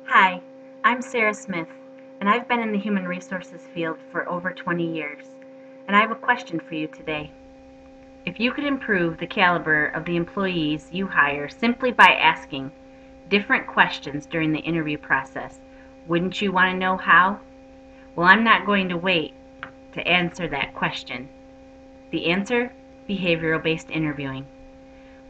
Hi, I'm Sarah Smith, and I've been in the human resources field for over 20 years. And I have a question for you today. If you could improve the caliber of the employees you hire simply by asking different questions during the interview process, wouldn't you want to know how? Well, I'm not going to wait to answer that question. The answer? Behavioral-based interviewing.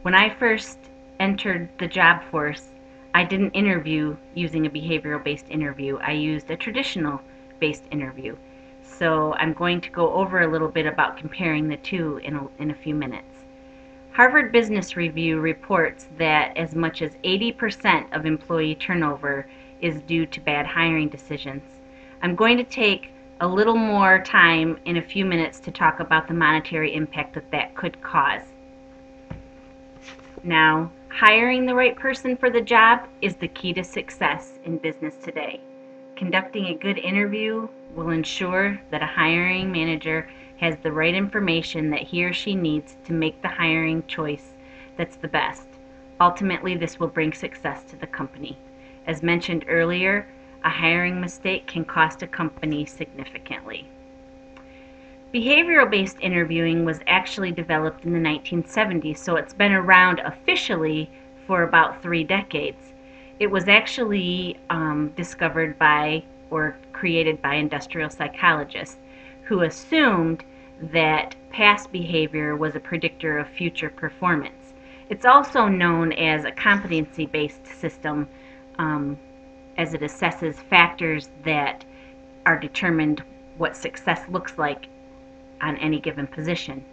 When I first entered the job force, I didn't interview using a behavioral-based interview. I used a traditional-based interview. So I'm going to go over a little bit about comparing the two in a few minutes. Harvard Business Review reports that as much as 80% of employee turnover is due to bad hiring decisions. I'm going to take a little more time in a few minutes to talk about the monetary impact that could cause. Now, hiring the right person for the job is the key to success in business today. Conducting a good interview will ensure that a hiring manager has the right information that he or she needs to make the hiring choice that's the best. Ultimately, this will bring success to the company. As mentioned earlier, a hiring mistake can cost a company significantly. Behavioral-based interviewing was actually developed in the 1970s, so it's been around officially for about 3 decades. It was actually discovered by or created by industrial psychologists who assumed that past behavior was a predictor of future performance. It's also known as a competency-based system, as it assesses factors that are determined what success looks like on any given position.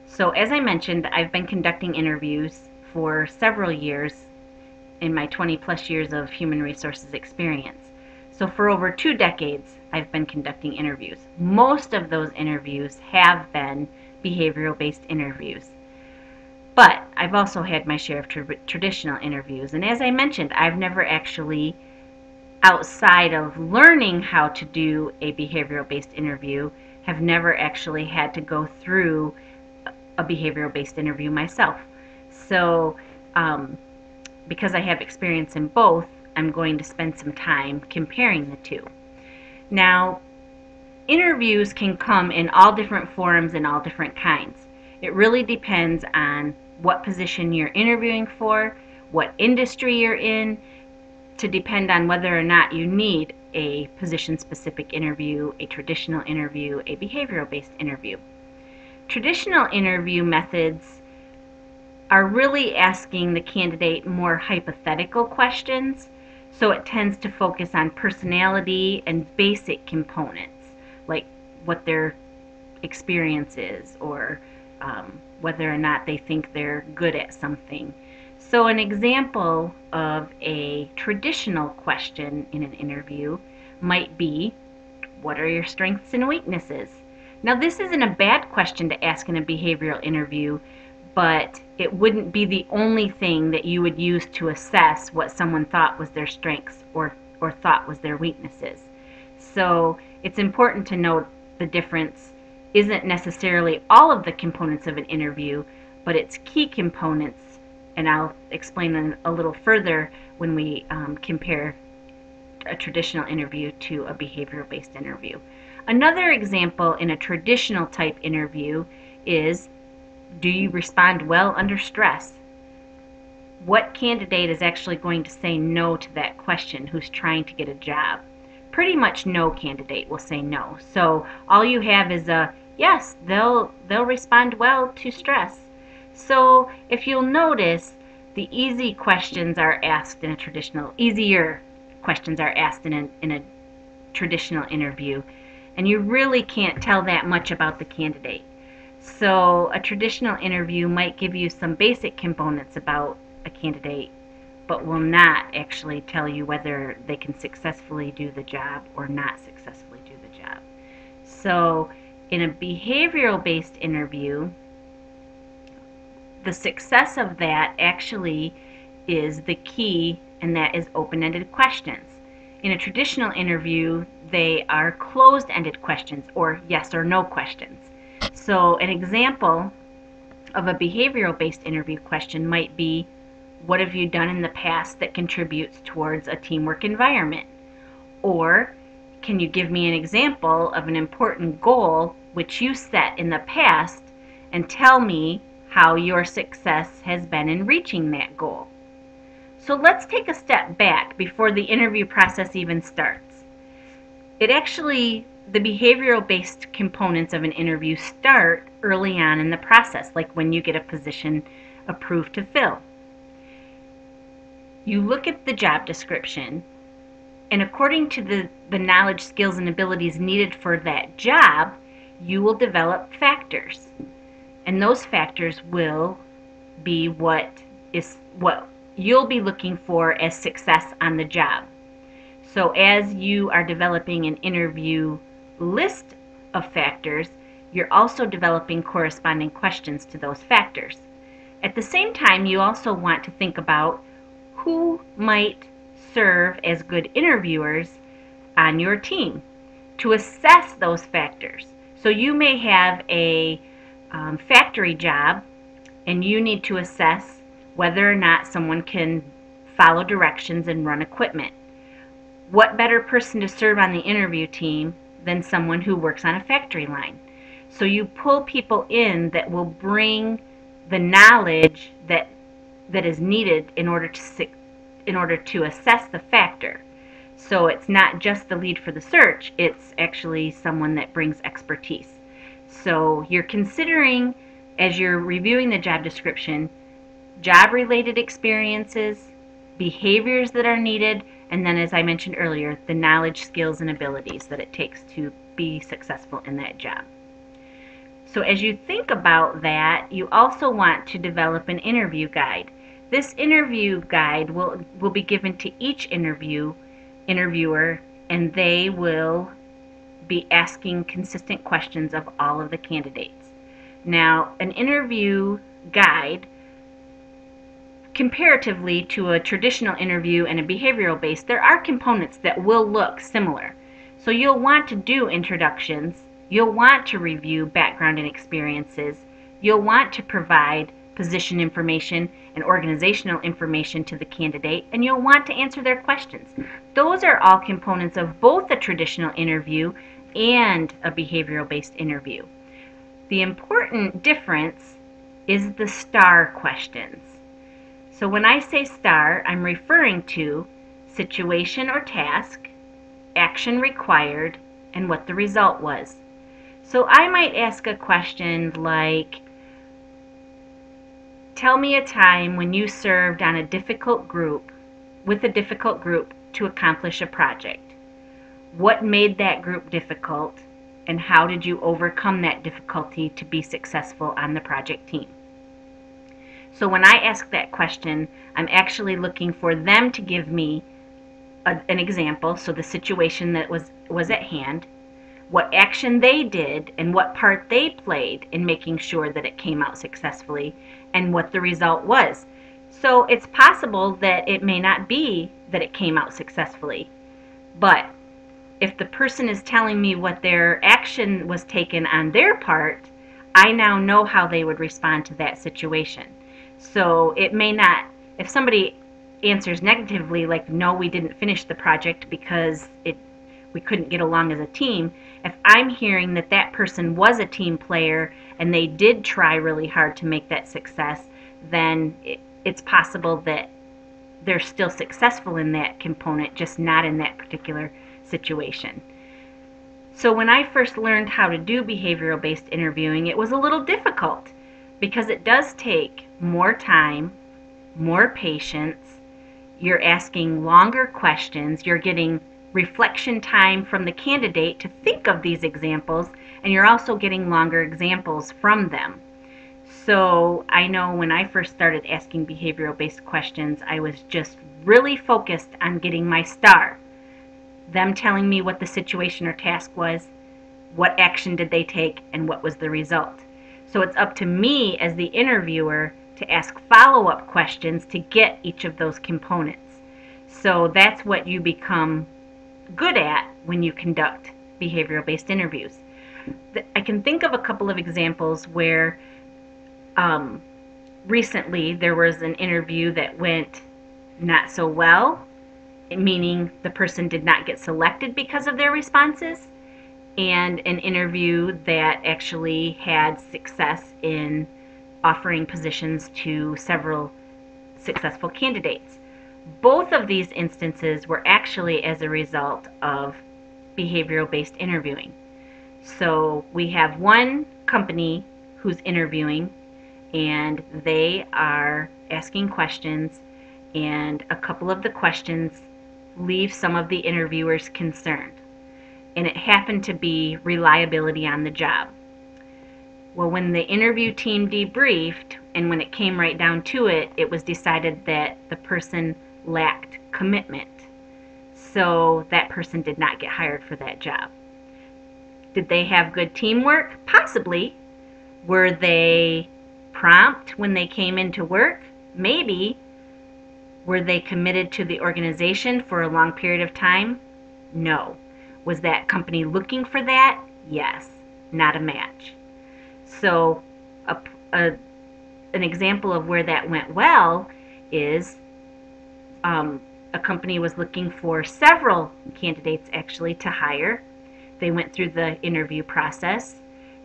So as I mentioned, I've been conducting interviews for several years in my 20 plus years of human resources experience. So for over 2 decades, I've been conducting interviews. Most of those interviews have been behavioral-based interviews. But I've also had my share of traditional interviews. And as I mentioned, I've never actually, outside of learning how to do a behavioral-based interview, have never actually had to go through a behavioral-based interview myself. So because I have experience in both, I'm going to spend some time comparing the two. Now, interviews can come in all different forms and all different kinds. It really depends on what position you're interviewing for, what industry you're in, to depend on whether or not you need a position-specific interview, a traditional interview, a behavioral-based interview. Traditional interview methods are really asking the candidate more hypothetical questions, so it tends to focus on personality and basic components, like what their experience is, or whether or not they think they're good at something. So an example of a traditional question in an interview might be, what are your strengths and weaknesses? Now, this isn't a bad question to ask in a behavioral interview, but it wouldn't be the only thing that you would use to assess what someone thought was their strengths or thought was their weaknesses. So it's important to note the difference isn't necessarily all of the components of an interview, but its key components, and I'll explain a little further when we compare a traditional interview to a behavioral-based interview. Another example in a traditional type interview is, do you respond well under stress? What candidate is actually going to say no to that question who's trying to get a job? Pretty much no candidate will say no. So all you have is a yes, they'll respond well to stress. So if you'll notice, the easier questions are asked in a traditional interview, and you really can't tell that much about the candidate. So a traditional interview might give you some basic components about a candidate, but will not actually tell you whether they can successfully do the job or not successfully do the job. So in a behavioral-based interview, the success of that actually is the key, and that is open-ended questions. In a traditional interview, they are closed-ended questions, or yes or no questions. So an example of a behavioral-based interview question might be, What have you done in the past that contributes towards a teamwork environment? Or can you give me an example of an important goal which you set in the past and tell me how your success has been in reaching that goal? So let's take a step back before the interview process even starts. The behavioral-based components of an interview start early on in the process, like when you get a position approved to fill. You look at the job description, and according to the knowledge, skills, and abilities needed for that job, you will develop factors. And those factors will be what you'll be looking for as success on the job. So as you are developing an interview list of factors, you're also developing corresponding questions to those factors. At the same time, you also want to think about who might serve as good interviewers on your team to assess those factors. So you may have a factory job, and you need to assess whether or not someone can follow directions and run equipment. What better person to serve on the interview team than someone who works on a factory line? So you pull people in that will bring the knowledge that is needed in order to assess the factor. So it's not just the lead for the search, it's actually someone that brings expertise. So you're considering, as you're reviewing the job description, job-related experiences, behaviors that are needed, and then, as I mentioned earlier, the knowledge, skills, and abilities that it takes to be successful in that job. So as you think about that, you also want to develop an interview guide. This interview guide will be given to each interviewer, and they will be asking consistent questions of all of the candidates. Now, an interview guide, comparatively to a traditional interview and a behavioral based, there are components that will look similar. So you'll want to do introductions, you'll want to review background and experiences, you'll want to provide position information and organizational information to the candidate, and you'll want to answer their questions. Those are all components of both a traditional interview and a behavioral-based interview. The important difference is the STAR questions. So when I say STAR, I'm referring to situation or task, action required, and what the result was. So I might ask a question like, tell me a time when you served on with a difficult group to accomplish a project. What made that group difficult, and how did you overcome that difficulty to be successful on the project team? So when I ask that question, I'm actually looking for them to give me an example, so the situation that was at hand, what action they did and what part they played in making sure that it came out successfully, and what the result was. So it's possible that it may not be that it came out successfully, but if the person is telling me what their action was taken on their part, I now know how they would respond to that situation. So it may not, if somebody answers negatively, like, no, we didn't finish the project because we couldn't get along as a team, if I'm hearing that that person was a team player and they did try really hard to make that success, then it's possible that they're still successful in that component, just not in that particular situation. So when I first learned how to do behavioral-based interviewing, it was a little difficult because it does take more time, more patience. You're asking longer questions. You're getting reflection time from the candidate to think of these examples, and you're also getting longer examples from them. So I know when I first started asking behavioral-based questions, I was just really focused on getting my STAR. Them telling me what the situation or task was, what action did they take, and what was the result. So it's up to me as the interviewer to ask follow-up questions to get each of those components. So that's what you become good at when you conduct behavioral-based interviews. I can think of a couple of examples where recently there was an interview that went not so well, meaning the person did not get selected because of their responses, and an interview that actually had success in offering positions to several successful candidates. Both of these instances were actually as a result of behavioral based interviewing. So we have one company who's interviewing, and they are asking questions, and a couple of the questions leave some of the interviewers concerned. And it happened to be reliability on the job. Well, when the interview team debriefed, and when it came right down to it, it was decided that the person lacked commitment. So that person did not get hired for that job. Did they have good teamwork? Possibly. Were they prompt when they came into work? Maybe. Were they committed to the organization for a long period of time? No. Was that company looking for that? Yes. Not a match. So an example of where that went well is a company was looking for several candidates actually to hire. They went through the interview process,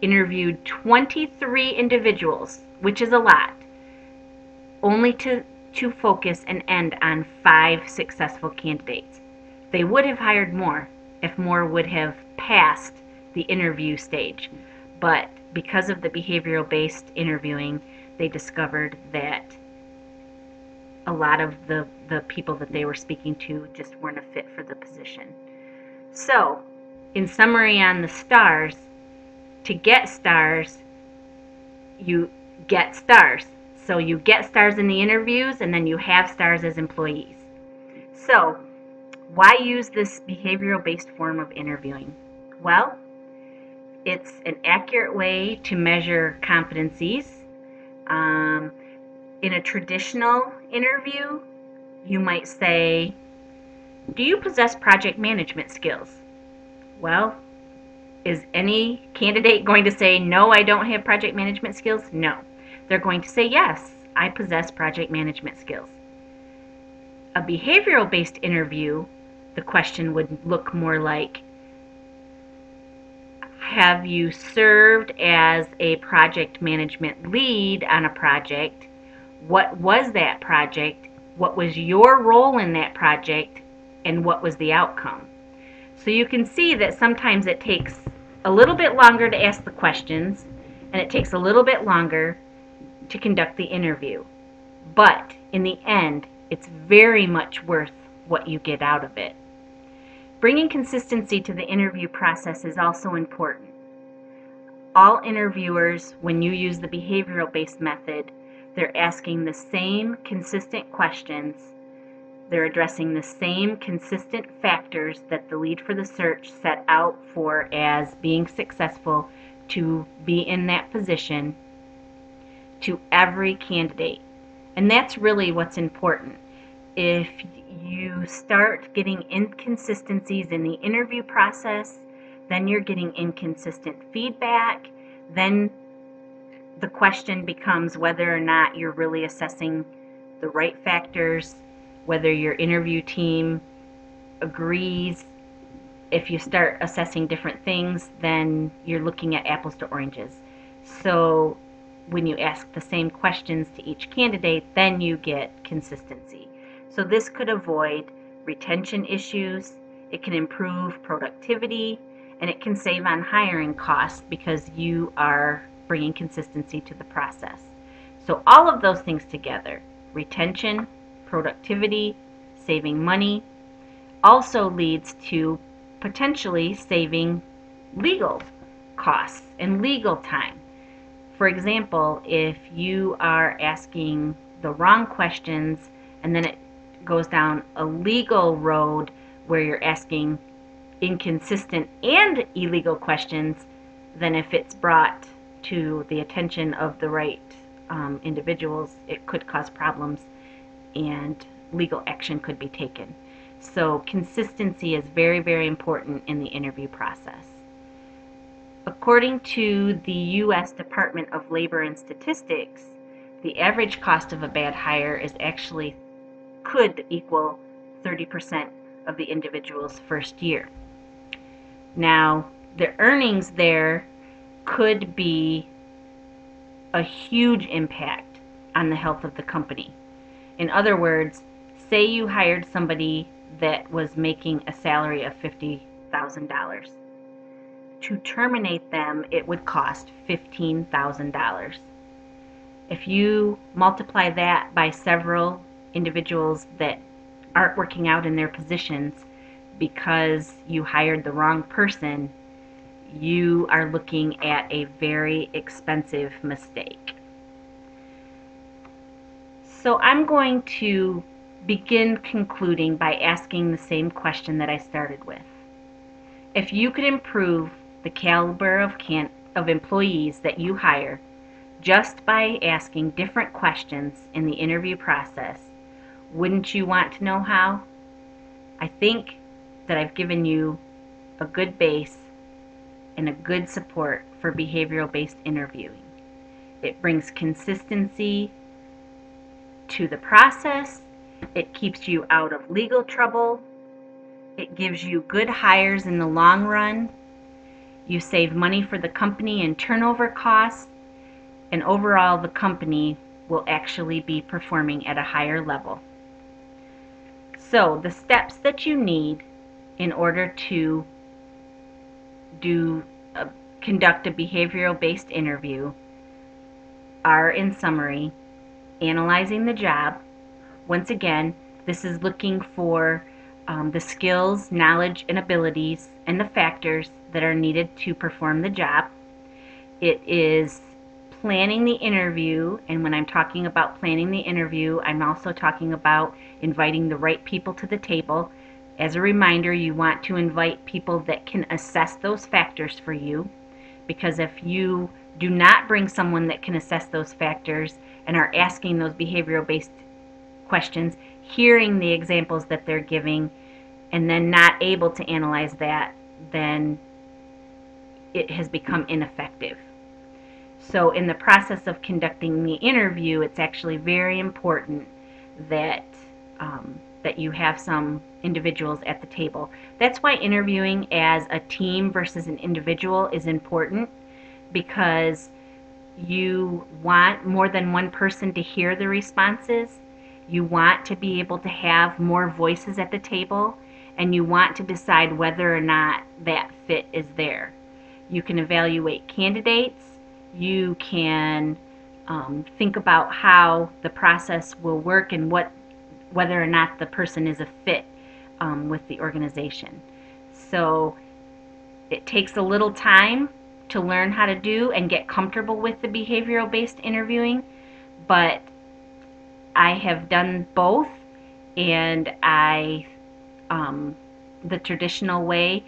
interviewed 23 individuals, which is a lot, only to focus and end on 5 successful candidates. They would have hired more if more would have passed the interview stage. But because of the behavioral-based interviewing, they discovered that a lot of the people that they were speaking to just weren't a fit for the position. So, in summary on the stars, to get stars, you get stars. So you get stars in the interviews, and then you have stars as employees. So, why use this behavioral-based form of interviewing? Well, it's an accurate way to measure competencies. In a traditional interview, you might say, do you possess project management skills? Well, is any candidate going to say, no, I don't have project management skills? No. They're going to say, yes, I possess project management skills. A behavioral-based interview, the question would look more like, have you served as a project management lead on a project? What was that project? What was your role in that project? And what was the outcome? So you can see that sometimes it takes a little bit longer to ask the questions, and it takes a little bit longer to conduct the interview. But in the end, it's very much worth what you get out of it. Bringing consistency to the interview process is also important. All interviewers, when you use the behavioral-based method, they're asking the same consistent questions. They're addressing the same consistent factors that the lead for the search set out for as being successful to be in that position to every candidate. And that's really what's important. If you start getting inconsistencies in the interview process, then you're getting inconsistent feedback, then the question becomes whether or not you're really assessing the right factors, whether your interview team agrees. If you start assessing different things, then you're looking at apples to oranges. So when you ask the same questions to each candidate, then you get consistency. So this could avoid retention issues, it can improve productivity, and it can save on hiring costs because you are bringing consistency to the process. So all of those things together, retention, productivity, saving money, also leads to potentially saving legal costs and legal time. For example, if you are asking the wrong questions and then it goes down a legal road where you're asking inconsistent and illegal questions, then if it's brought to the attention of the right individuals, it could cause problems and legal action could be taken. So consistency is very, very important in the interview process. According to the U.S. Department of Labor and Statistics, the average cost of a bad hire is actually could equal 30% of the individual's first year. Now, the earnings there could be a huge impact on the health of the company. In other words, say you hired somebody that was making a salary of $50,000. To terminate them, it would cost $15,000. If you multiply that by several individuals that aren't working out in their positions because you hired the wrong person, you are looking at a very expensive mistake. So I'm going to begin concluding by asking the same question that I started with. If you could improve the caliber of employees that you hire just by asking different questions in the interview process, wouldn't you want to know how? I think that I've given you a good base and a good support for behavioral-based interviewing. It brings consistency to the process. It keeps you out of legal trouble. It gives you good hires in the long run. You save money for the company in turnover costs, and overall the company will actually be performing at a higher level. So the steps that you need in order to conduct a behavioral-based interview are, in summary, analyzing the job. Once again, this is looking for the skills, knowledge, and abilities and the factors that are needed to perform the job. It is planning the interview, and when I'm talking about planning the interview, I'm also talking about inviting the right people to the table. As a reminder, you want to invite people that can assess those factors for you, because if you do not bring someone that can assess those factors and are asking those behavioral-based questions, hearing the examples that they're giving, and then not able to analyze that, then it has become ineffective. So in the process of conducting the interview, it's actually very important that that you have some individuals at the table. That's why interviewing as a team versus an individual is important, because you want more than one person to hear the responses. You want to be able to have more voices at the table, and you want to decide whether or not that fit is there. You can evaluate candidates. You can think about how the process will work and whether or not the person is a fit with the organization. So it takes a little time to learn how to do and get comfortable with the behavioral-based interviewing, but I have done both, and the traditional way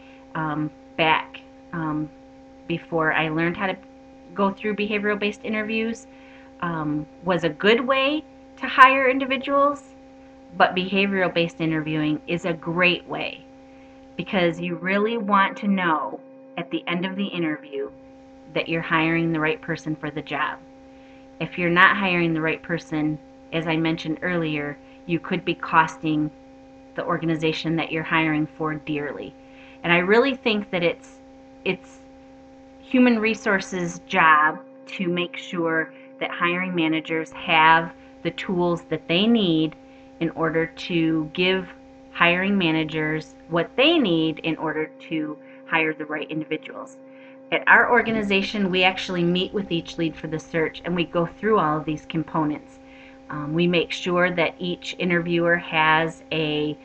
back before I learned how to go through behavioral-based interviews was a good way to hire individuals, but behavioral-based interviewing is a great way, because you really want to know at the end of the interview that you're hiring the right person for the job. If you're not hiring the right person, as I mentioned earlier, you could be costing the organization that you're hiring for dearly. And I really think that it's human resources' job to make sure that hiring managers have the tools that they need in order to give hiring managers what they need in order to hire the right individuals. At our organization, we actually meet with each lead for the search, and we go through all of these components. We make sure that each interviewer has an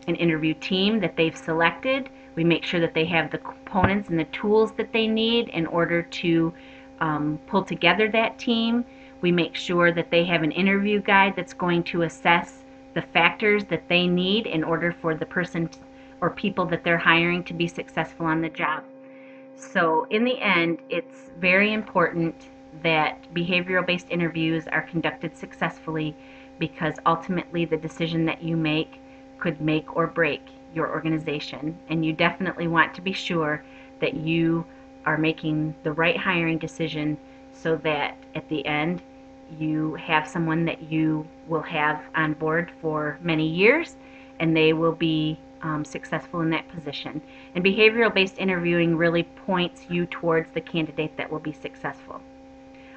interview team that they've selected. We make sure that they have the components and the tools that they need in order to pull together that team. We make sure that they have an interview guide that's going to assess the factors that they need in order for the person or people that they're hiring to be successful on the job. So in the end, it's very important that behavioral-based interviews are conducted successfully, because ultimately the decision that you make could make or break your organization, and you definitely want to be sure that you are making the right hiring decision so that at the end you have someone that you will have on board for many years, and they will be successful in that position. And behavioral-based interviewing really points you towards the candidate that will be successful.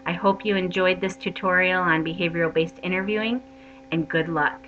I hope you enjoyed this tutorial on behavioral-based interviewing, and good luck.